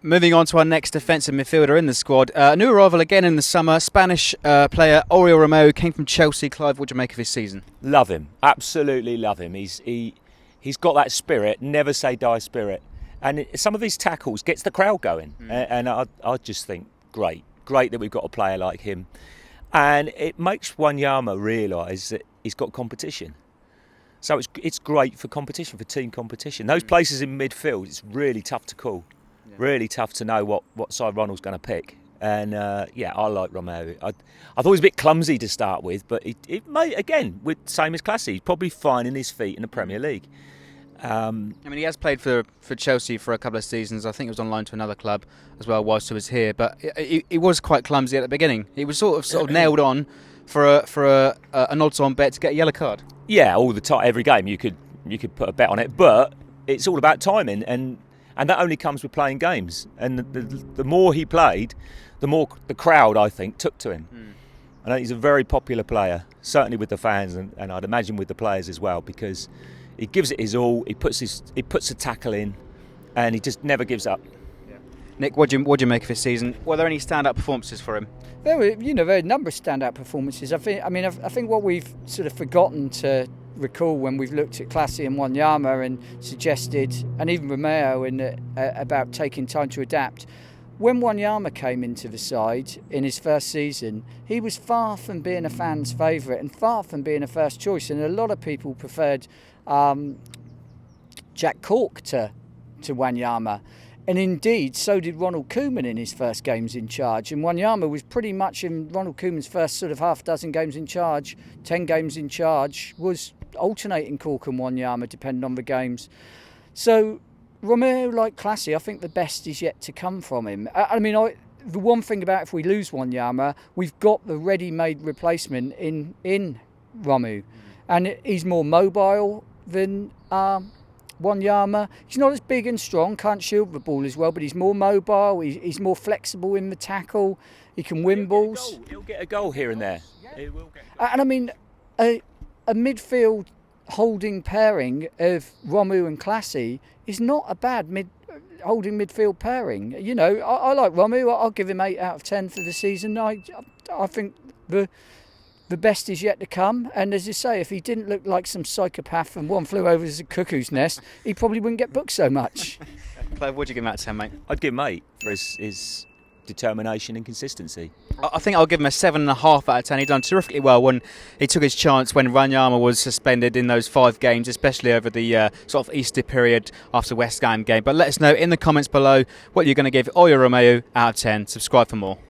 Moving on to our next defensive midfielder in the squad. A new arrival again in the summer. Spanish player Oriol Romeu came from Chelsea. Clive, what do you make of his season? Love him. Absolutely love him. He's got that spirit, never say die spirit. And some of his tackles gets the crowd going. And I just think, great that we've got a player like him. And it makes Wanyama realise that he's got competition. So it's great for competition, for team competition. Those places in midfield, it's really tough to call. Yeah. Really tough to know what side Ronald's going to pick. And I like Romeu. I thought he was a bit clumsy to start with, but it may, again, with same as Classy, he's probably finding his feet in the Premier League. I mean, he has played for Chelsea for a couple of seasons. I think he was on loan to another club as well whilst he was here. But he was quite clumsy at the beginning. He was sort of nailed on for an odds-on bet to get a yellow card. Yeah, all the time, every game you could put a bet on it, but it's all about timing, and that only comes with playing games. And the more he played, the more the crowd, I think, took to him. I know he's a very popular player, certainly with the fans, and I'd imagine with the players as well, because he gives it his all. He puts a tackle in, and he just never gives up. Yeah. Nick, what do you make of his season? Were there any stand-up performances for him? There were a number of stand-out performances. I think what we've sort of forgotten to recall when we've looked at Classy and Wanyama and suggested, and even Romeu, about taking time to adapt. When Wanyama came into the side in his first season, he was far from being a fan's favourite and far from being a first choice. And a lot of people preferred Jack Cork to Wanyama. And indeed, so did Ronald Koeman in his first games in charge. And Wanyama was pretty much in Ronald Koeman's first sort of half dozen games in charge, 10 games in charge, was alternating Cork and Wanyama depending on the games. So Romeu, like Classy, I think the best is yet to come from him. The one thing about if we lose Wanyama, we've got the ready-made replacement in Romeu. And he's more mobile than Wanyama. He's not as big and strong, can't shield the ball as well, but he's more mobile, he's more flexible in the tackle, he can win balls. He'll get a goal here and there. Yeah. And a midfield holding pairing of Romeu and Classy is not a bad holding midfield pairing. I like Romeu. I'll give him 8 out of 10 for the season. I think the best is yet to come, and as you say, if he didn't look like some psychopath from One Flew Over the Cuckoo's Nest, he probably wouldn't get booked so much. Clive, what do you give him out of 10, mate? I'd give him 8 for his determination and consistency. I think I'll give him a 7.5 out of 10. He done terrifically well when he took his chance when Wanyama was suspended in those 5 games, especially over the sort of Easter period after West Ham game. But let us know in the comments below what you're going to give Oriol Romeu out of 10. Subscribe for more.